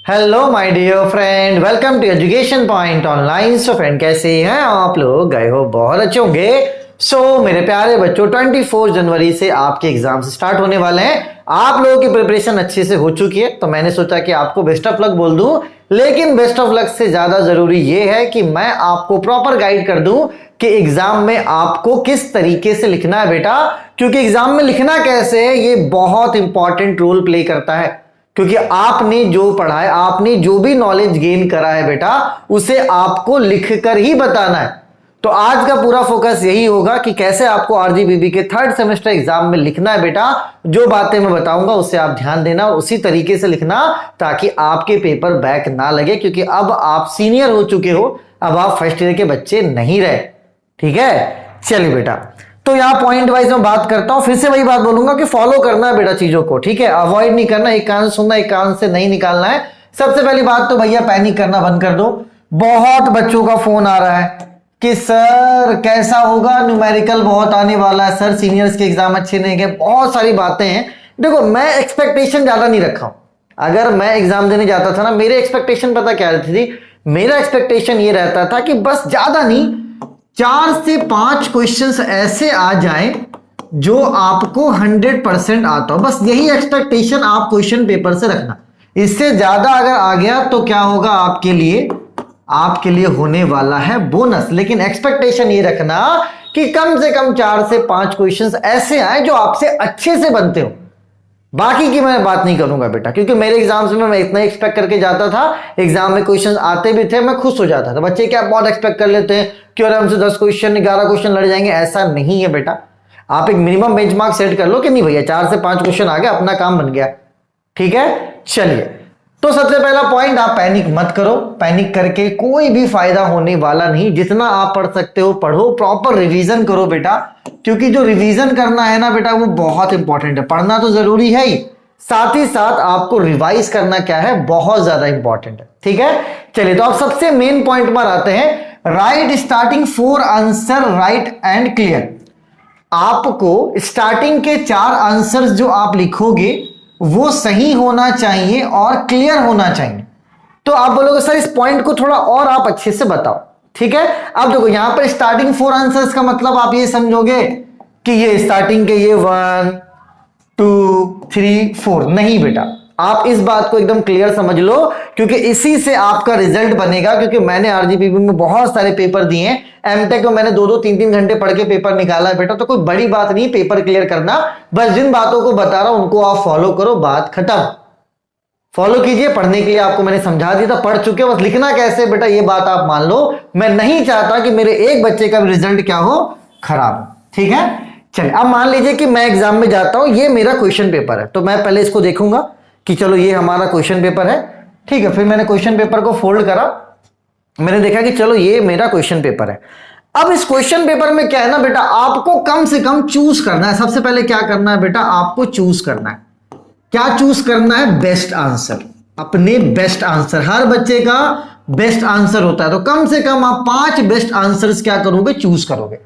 Hello my dear friend, welcome to Education Point online. So friend, कैसे हैं आप लोग? गए हो बहुत अच्छे होंगे। मेरे प्यारे बच्चों, 24 जनवरी से आपके एग्जाम्स स्टार्ट होने वाले हैं। आप लोगों की प्रिपरेशन अच्छे से हो चुकी है, तो मैंने सोचा कि आपको बेस्ट ऑफ लक बोल दूं। लेकिन बेस्ट ऑफ लक से ज्यादा जरूरी ये है कि मैं आपको प्रॉपर गाइड कर दूं कि एग्जाम में आपको किस तरीके से लिखना है बेटा, क्योंकि एग्जाम में लिखना कैसे है ये बहुत इंपॉर्टेंट रोल प्ले करता है। क्योंकि आपने जो पढ़ा है, आपने जो भी नॉलेज गेन करा है बेटा, उसे आपको लिखकर ही बताना है। तो आज का पूरा फोकस यही होगा कि कैसे आपको आरजीबीबी के 3rd सेमेस्टर एग्जाम में लिखना है बेटा। जो बातें मैं बताऊंगा उससे आप ध्यान देना और उसी तरीके से लिखना, ताकि आपके पेपर बैक ना लगे। क्योंकि अब आप सीनियर हो चुके हो, अब आप फर्स्ट ईयर के बच्चे नहीं रहे। ठीक है, चलिए बेटा। तो यहां पॉइंट वाइज मैं बात करता हूं, फिर से वही बात बोलूंगा कि फॉलो करना है बेटा चीजों को। ठीक है, अवॉइड नहीं करना, एक कान से सुनना, एक कान से नहीं निकालना है। सबसे पहली बात तो भैया पैनिक करना बंद कर दो। बहुत बच्चों का फोन आ रहा है कि सर कैसा होगा, न्यूमेरिकल बहुत आने वाला है, सर सीनियर्स के एग्जाम अच्छे नहीं गए, बहुत सारी बातें हैं। देखो, मैं एक्सपेक्टेशन ज्यादा नहीं रखा हूं। अगर मैं एग्जाम देने जाता था ना, मेरे एक्सपेक्टेशन पता क्या रहती थी? मेरा एक्सपेक्टेशन ये रहता था कि बस ज्यादा नहीं, 4 से 5 क्वेश्चंस ऐसे आ जाएं जो आपको 100% आता हो। बस यही एक्सपेक्टेशन आप क्वेश्चन पेपर से रखना। इससे ज्यादा अगर आ गया तो क्या होगा आपके लिए होने वाला है बोनस। लेकिन एक्सपेक्टेशन ये रखना कि कम से कम 4 से 5 क्वेश्चंस ऐसे आए जो आपसे अच्छे से बनते हो। बाकी की मैं बात नहीं करूंगा बेटा, क्योंकि मेरे एग्जाम्स में मैं इतना एक्सपेक्ट करके जाता था। एग्जाम में क्वेश्चंस आते भी थे, मैं खुश हो जाता था। बच्चे क्या बहुत एक्सपेक्ट कर लेते हैं कि अरे हमसे 10 क्वेश्चन 11 क्वेश्चन लड़ जाएंगे, ऐसा नहीं है बेटा। आप एक मिनिमम बेंचमार्क सेट कर लो कि नहीं भैया 4 से 5 क्वेश्चन आ गया, अपना काम बन गया। ठीक है, चलिए। तो सबसे पहला पॉइंट, आप पैनिक मत करो। पैनिक करके कोई भी फायदा होने वाला नहीं। जितना आप पढ़ सकते हो पढ़ो, प्रॉपर रिवीजन करो बेटा, क्योंकि जो रिवीजन करना है ना बेटा, वो बहुत इंपॉर्टेंट है। पढ़ना तो जरूरी है ही, साथ ही साथ आपको रिवाइज करना क्या है, बहुत ज्यादा इंपॉर्टेंट है। ठीक है, चलिए। तो आप सबसे मेन पॉइंट पर आते हैं। Right starting 4 answer right and clear. आपको स्टार्टिंग के 4 आंसर्स जो आप लिखोगे वो सही होना चाहिए और क्लियर होना चाहिए। तो आप बोलोगे सर इस पॉइंट को थोड़ा और आप अच्छे से बताओ। ठीक है, अब देखो यहां पर स्टार्टिंग 4 आंसर्स का मतलब आप ये समझोगे कि ये स्टार्टिंग के ये 1 2 3 4 नहीं बेटा। आप इस बात को एकदम क्लियर समझ लो, क्योंकि इसी से आपका रिजल्ट बनेगा। क्योंकि मैंने आरजीबीबी में बहुत सारे पेपर दिए हैं, एमटेक में मैंने 2-2 3-3 घंटे पढ़ के पेपर निकाला है बेटा। तो कोई बड़ी बात नहीं पेपर क्लियर करना, बस जिन बातों को बता रहा हूं उनको आप फॉलो करो, बात खत्म। फॉलो कीजिए। पढ़ने के लिए आपको मैंने समझा दिया था, पढ़ चुके, बस लिखना कैसे बेटा ये बात आप मान लो। मैं नहीं चाहता कि मेरे एक बच्चे का रिजल्ट क्या हो, खराब। ठीक है, चलिए। अब मान लीजिए कि मैं एग्जाम में जाता हूं, ये मेरा क्वेश्चन पेपर है, तो मैं पहले इसको देखूंगा कि चलो ये हमारा क्वेश्चन पेपर है। ठीक है, फिर मैंने क्वेश्चन पेपर को फोल्ड करा, मैंने देखा कि चलो ये मेरा क्वेश्चन पेपर है। अब इस क्वेश्चन पेपर में क्या है ना बेटा, आपको कम से कम चूज करना है। सबसे पहले क्या करना है बेटा, आपको चूज करना है। क्या चूज करना है? Best answer. अपने बेस्ट आंसर, हर बच्चे का बेस्ट आंसर होता है, तो कम से कम आप 5 बेस्ट आंसर्स क्या करोगे, चूज करोगे।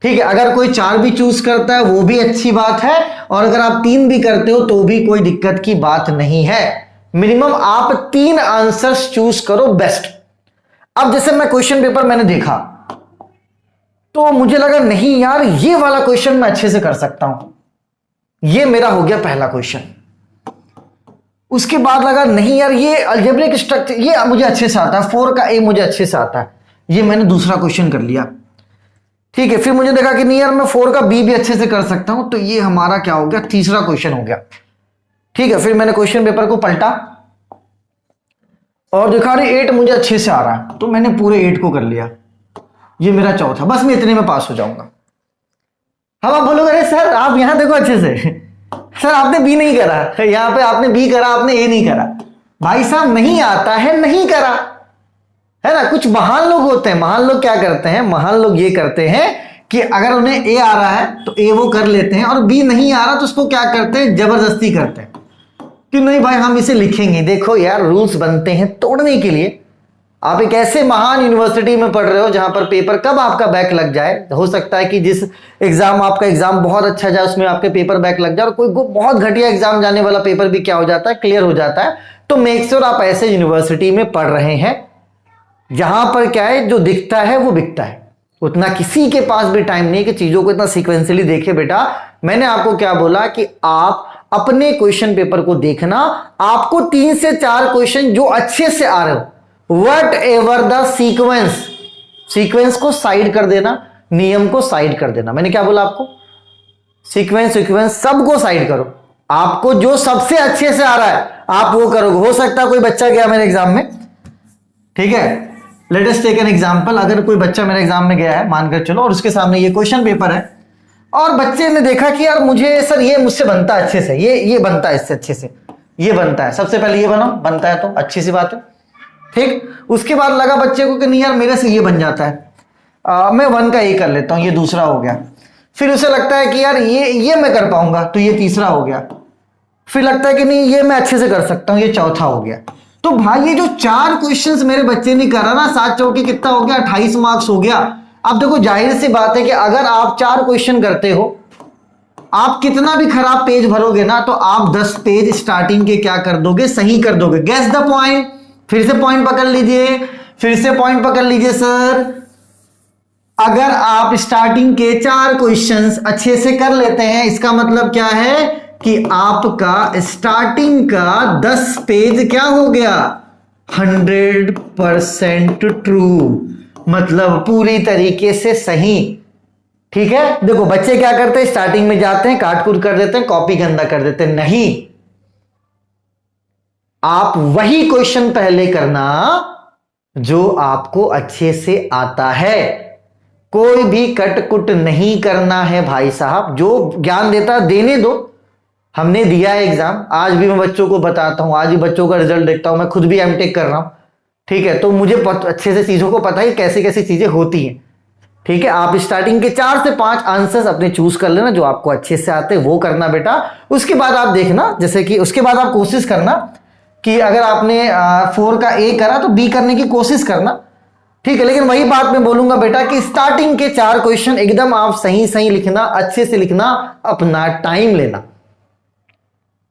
ठीक है, अगर कोई 4 भी चूज करता है वो भी अच्छी बात है, और अगर आप 3 भी करते हो तो भी कोई दिक्कत की बात नहीं है। मिनिमम आप 3 आंसर्स चूज करो बेस्ट। अब जैसे मैं क्वेश्चन पेपर मैंने देखा तो मुझे लगा नहीं यार ये वाला क्वेश्चन मैं अच्छे से कर सकता हूं, ये मेरा हो गया पहला क्वेश्चन। उसके बाद लगा नहीं यार ये अलजेब्रिक स्ट्रक्चर ये मुझे अच्छे से आता है, 4 का ए मुझे अच्छे से आता है, ये मैंने दूसरा क्वेश्चन कर लिया। ठीक है, फिर मुझे देखा कि नहीं यार मैं 4 का बी भी अच्छे से कर सकता हूं, तो ये हमारा क्या हो गया, तीसरा क्वेश्चन हो गया। ठीक है, फिर मैंने क्वेश्चन पेपर को पलटा और देखा अरे 8 मुझे अच्छे से आ रहा है, तो मैंने पूरे 8 को कर लिया, ये मेरा चौथा, बस मैं इतने में पास हो जाऊंगा। हम आप बोलोगे अरे सर आप यहां देखो अच्छे से, सर आपने बी नहीं करा, यहां पे आपने बी करा आपने ए नहीं करा। भाई साहब नहीं आता है नहीं करा, है ना। कुछ महान लोग होते हैं, महान लोग क्या करते हैं, महान लोग ये करते हैं कि अगर उन्हें ए आ रहा है तो ए वो कर लेते हैं, और बी नहीं आ रहा तो उसको क्या करते हैं, जबरदस्ती करते हैं कि नहीं भाई हम इसे लिखेंगे। देखो यार रूल्स बनते हैं तोड़ने के लिए। आप एक ऐसे महान यूनिवर्सिटी में पढ़ रहे हो जहां पर पेपर कब आपका बैक लग जाए, हो सकता है कि जिस एग्जाम आपका एग्जाम बहुत अच्छा जाए उसमें आपके पेपर बैक लग जाए, और कोई बहुत घटिया एग्जाम जाने वाला पेपर भी क्या हो जाता है, क्लियर हो जाता है। तो मेक श्योर आप ऐसे यूनिवर्सिटी में पढ़ रहे हैं जहां पर क्या है, जो दिखता है वो बिकता है। उतना किसी के पास भी टाइम नहीं कि चीजों को इतना सीक्वेंशियली देखे। बेटा मैंने आपको क्या बोला कि आप अपने क्वेश्चन पेपर को देखना, आपको 3 से 4 क्वेश्चन जो अच्छे से आ रहे हो, वट एवर द सीक्वेंस को साइड कर देना, नियम को साइड कर देना। मैंने क्या बोला आपको, सीक्वेंस सबको साइड करो, आपको जो सबसे अच्छे से आ रहा है आप वो करोगे। हो सकता है कोई बच्चा गया मेरे एग्जाम में, ठीक है, let us take an example, अगर कोई बच्चा मेरे एग्जाम में गया है मानकर चलो, और उसके सामने ये क्वेश्चन पेपर है, और बच्चे ने देखा कि यार मुझे सर ये मुझसे बनता है अच्छे से, ये बनता है इससे अच्छे से, ये बनता है, सबसे पहले ये बनाओ, बनता है तो अच्छी सी बात है, ठीक। उसके बाद लगा बच्चे को कि नहीं यार मेरे से ये बन जाता है, मैं 1 का ये कर लेता हूं, ये दूसरा हो गया। फिर उसे लगता है कि यार ये मैं कर पाऊंगा, तो ये तीसरा हो गया। फिर लगता है कि नहीं ये मैं अच्छे से कर सकता हूं, ये चौथा हो गया। तो भाई ये जो 4 क्वेश्चंस मेरे बच्चे ने करा ना, 7 चौके कितना हो गया, 28 मार्क्स हो गया। अब देखो जाहिर सी बात है कि अगर आप 4 क्वेश्चन करते हो, आप कितना भी खराब पेज भरोगे ना, तो आप 10 पेज स्टार्टिंग के क्या कर दोगे, सही कर दोगे। गेस द पॉइंट, फिर से पॉइंट पकड़ लीजिए, फिर से पॉइंट पकड़ लीजिए सर। अगर आप स्टार्टिंग के 4 क्वेश्चंस अच्छे से कर लेते हैं, इसका मतलब क्या है कि आपका स्टार्टिंग का 10 पेज क्या हो गया, 100% ट्रू, मतलब पूरी तरीके से सही, ठीक है। देखो बच्चे क्या करते हैं, स्टार्टिंग में जाते हैं, काट कूट कर देते हैं, कॉपी गंदा कर देते हैं। नहीं, आप वही क्वेश्चन पहले करना जो आपको अच्छे से आता है, कोई भी कट कुट नहीं करना है भाई साहब। जो ज्ञान देता देने दो, हमने दिया है एग्जाम, आज भी मैं बच्चों को बताता हूं, आज भी बच्चों का रिजल्ट देखता हूं, मैं खुद भी एमटेक कर रहा हूं, ठीक है, तो मुझे अच्छे से चीजों को पता है कैसे कैसी चीजें होती हैं, ठीक है। आप स्टार्टिंग के 4 से 5 आंसर्स अपने चूज कर लेना, जो आपको अच्छे से आते हैं वो करना बेटा। उसके बाद आप देखना, जैसे कि उसके बाद आप कोशिश करना कि अगर आपने 4 का ए करा तो बी करने की कोशिश करना, ठीक है। लेकिन वही बात मैं बोलूंगा बेटा कि स्टार्टिंग के 4 क्वेश्चन एकदम आप सही लिखना, अच्छे से लिखना, अपना टाइम लेना,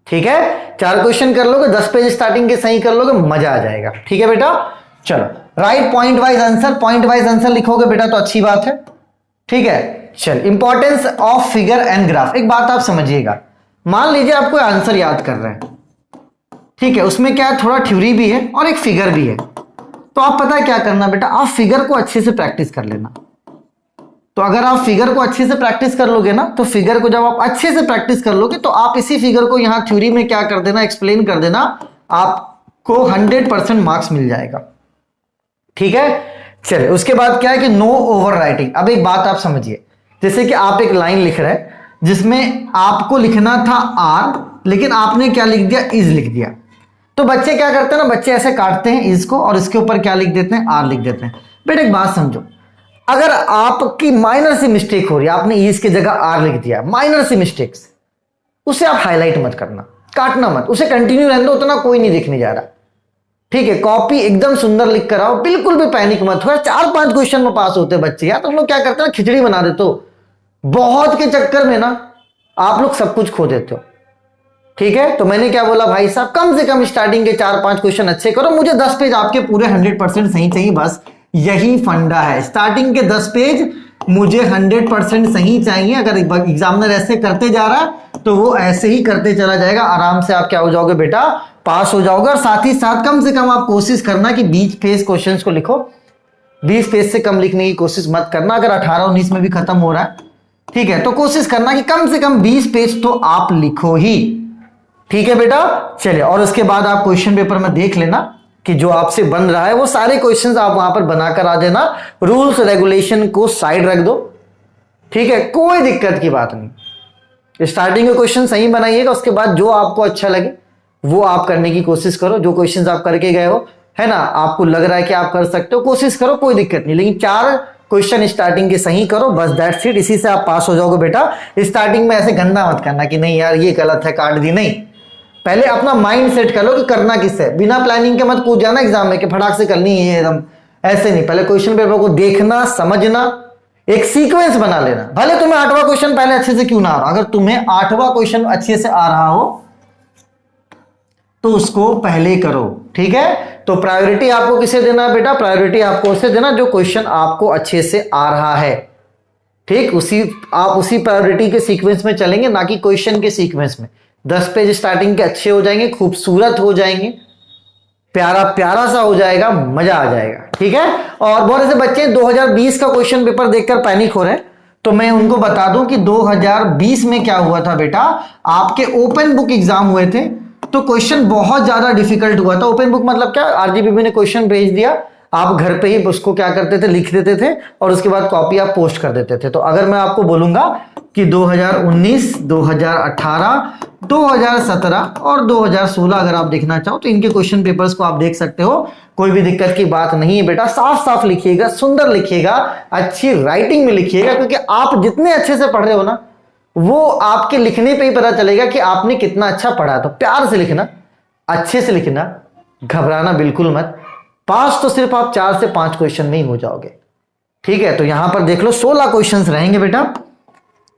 ठीक है। 4 क्वेश्चन कर लोगे, 10 पेज स्टार्टिंग के सही कर लोगे, मजा आ जाएगा, ठीक है बेटा। चलो राइट पॉइंट वाइज आंसर लिखोगे बेटा तो अच्छी बात है, ठीक है। चल importance of figure and graph, एक बात आप समझिएगा, मान लीजिए आपको आंसर याद कर रहे हैं, ठीक है, उसमें क्या है, थोड़ा थ्योरी भी है और एक फिगर भी है। तो आप पता है क्या करना बेटा, आप फिगर को अच्छे से प्रैक्टिस कर लेना। तो अगर आप फिगर को अच्छे से प्रैक्टिस कर लोगे ना, तो फिगर को जब आप अच्छे से प्रैक्टिस कर लोगे तो आप इसी फिगर को यहां थ्योरी में क्या कर देना, एक्सप्लेन कर देना, आपको 100% मार्क्स मिल जाएगा, ठीक है। चलिए उसके बाद क्या है कि नो ओवर राइटिंग। अब एक बात आप समझिए, जैसे कि आप एक लाइन लिख रहे हैं जिसमें आपको लिखना था आर, लेकिन आपने क्या लिख दिया, इज लिख दिया। तो बच्चे क्या करते हैं ना, बच्चे ऐसे काटते हैं इज को और इसके ऊपर क्या लिख देते हैं, आर लिख देते हैं। बेटा एक बात समझो, अगर आपकी माइनर सी मिस्टेक हो रही है, आपने इज की जगह आर लिख दिया, माइनर सी मिस्टेक्स, उसे आप हाईलाइट मत करना, काटना मत, उसे कंटिन्यू रहने दो, उतना कोई नहीं देखने जा रहा, ठीक है। कॉपी एकदम सुंदर लिख कर आओ, बिल्कुल भी पैनिक मत हो। 4-5 क्वेश्चन में पास होते बच्चे, यार तुम लोग क्या करते हैं, खिचड़ी बना देते हो, बहुत के चक्कर में ना आप लोग सब कुछ खो देते हो, ठीक है। तो मैंने क्या बोला भाई साहब, कम से कम स्टार्टिंग के 4-5 क्वेश्चन अच्छे करो, मुझे 10 पेज आपके पूरे 100% सही चाहिए, बस यही फंडा है। स्टार्टिंग के 10 पेज मुझे 100% सही चाहिए। अगर एग्जामिनर ऐसे करते जा रहा है तो वो ऐसे ही करते चला जाएगा, आराम से आप क्या हो जाओगे बेटा, पास हो जाओगे। और साथ ही साथ कम से कम आप कोशिश करना कि 20 पेज क्वेश्चंस को लिखो, 20 पेज से कम लिखने की कोशिश मत करना। अगर 18-19 में भी खत्म हो रहा है, ठीक है, तो कोशिश करना कि कम से कम 20 पेज तो आप लिखो ही, ठीक है बेटा। चलिए, और उसके बाद आप क्वेश्चन पेपर में देख लेना कि जो आपसे बन रहा है वो सारे क्वेश्चंस आप वहां पर बनाकर आ देना, रूल्स रेगुलेशन को साइड रख दो, ठीक है, कोई दिक्कत की बात नहीं। स्टार्टिंग के क्वेश्चन सही बनाइएगा, उसके बाद जो आपको अच्छा लगे वो आप करने की कोशिश करो। जो क्वेश्चंस आप करके गए हो, है ना, आपको लग रहा है कि आप कर सकते हो, कोशिश करो, कोई दिक्कत नहीं, लेकिन 4 क्वेश्चन स्टार्टिंग के सही करो, बस दैट्स इट। इसी से आप पास हो जाओगे बेटा। स्टार्टिंग में ऐसे गंदा मत करना कि नहीं यार ये गलत है, काट दी, नहीं। पहले अपना माइंड सेट कर लो कि करना किससे, बिना प्लानिंग के मत कूद जाना एग्जाम में कि फटाक से करनी है एकदम, ऐसे नहीं। पहले क्वेश्चन पेपर को देखना, समझना, एक सीक्वेंस बना लेना। भले तुम्हें 8वां क्वेश्चन पहले अच्छे से क्यों ना आ रहा, अगर तुम्हें 8वां क्वेश्चन अच्छे से आ रहा हो तो उसको पहले करो। ठीक है, तो प्रायोरिटी आपको किसे देना है बेटा? प्रायोरिटी आपको उसे देना जो क्वेश्चन आपको अच्छे से आ रहा है। ठीक, आप उसी प्रायोरिटी के सीक्वेंस में चलेंगे, ना कि क्वेश्चन के सीक्वेंस में। 10 पेज स्टार्टिंग के अच्छे हो जाएंगे, खूबसूरत हो जाएंगे, प्यारा प्यारा सा हो जाएगा, मजा आ जाएगा। ठीक है, और बहुत ऐसे बच्चे 2020 का क्वेश्चन पेपर देखकर पैनिक हो रहे हैं, तो मैं उनको बता दूं कि 2020 में क्या हुआ था बेटा, आपके ओपन बुक एग्जाम हुए थे, तो क्वेश्चन बहुत ज्यादा डिफिकल्ट हुआ था। ओपन बुक मतलब क्या, आरजीपीबी ने क्वेश्चन भेज दिया, आप घर पे ही उसको क्या करते थे, लिख देते थे, और उसके बाद कॉपी आप पोस्ट कर देते थे। तो अगर मैं आपको बोलूंगा कि 2019, 2018, 2017 और 2016 अगर आप देखना चाहो तो इनके क्वेश्चन पेपर्स को आप देख सकते हो, कोई भी दिक्कत की बात नहीं है बेटा। साफ साफ लिखिएगा, सुंदर लिखिएगा, अच्छी राइटिंग में लिखिएगा, क्योंकि आप जितने अच्छे से पढ़ रहे हो ना, वो आपके लिखने पे ही पता चलेगा कि आपने कितना अच्छा पढ़ा। तो प्यार से लिखना, अच्छे से लिखना, घबराना बिल्कुल मत। पास तो सिर्फ आप 4 से 5 क्वेश्चन में ही हो जाओगे। ठीक है, तो यहां पर देख लो 16 क्वेश्चंस रहेंगे बेटा,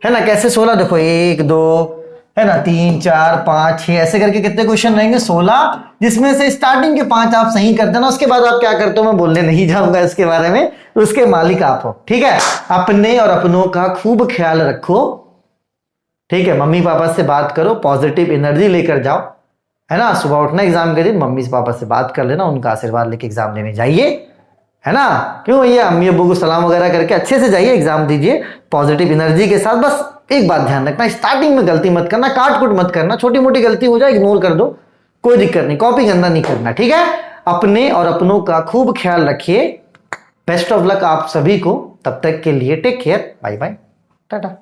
है ना। कैसे 16? देखो 1 2 है ना, 3 4 5 6 ऐसे करके कितने क्वेश्चन रहेंगे? 16, जिसमें से स्टार्टिंग के 5 आप सही कर देना। उसके बाद आप क्या करते हो मैं बोलने नहीं जाऊंगा इसके बारे में, उसके मालिक आप हो। ठीक है, अपने और अपनों का खूब ख्याल रखो। ठीक है, मम्मी पापा से बात करो, पॉजिटिव एनर्जी लेकर जाओ, है ना। सुबह उठना एग्जाम के दिन मम्मी पापा से बात कर लेना, उनका आशीर्वाद लेके एग्जाम देने जाइए, है ना। क्यों भैया, अम्मी अब्बू को सलाम वगैरह करके अच्छे से जाइए, एग्जाम दीजिए पॉजिटिव एनर्जी के साथ। बस एक बात ध्यान रखना, स्टार्टिंग में गलती मत करना, काट कुट मत करना, छोटी मोटी गलती हो जाए इग्नोर कर दो, कोई दिक्कत नहीं, कॉपी गंदा नहीं करना। ठीक है, अपने और अपनों का खूब ख्याल रखिए। बेस्ट ऑफ लक आप सभी को, तब तक के लिए take care, bye bye, Tata.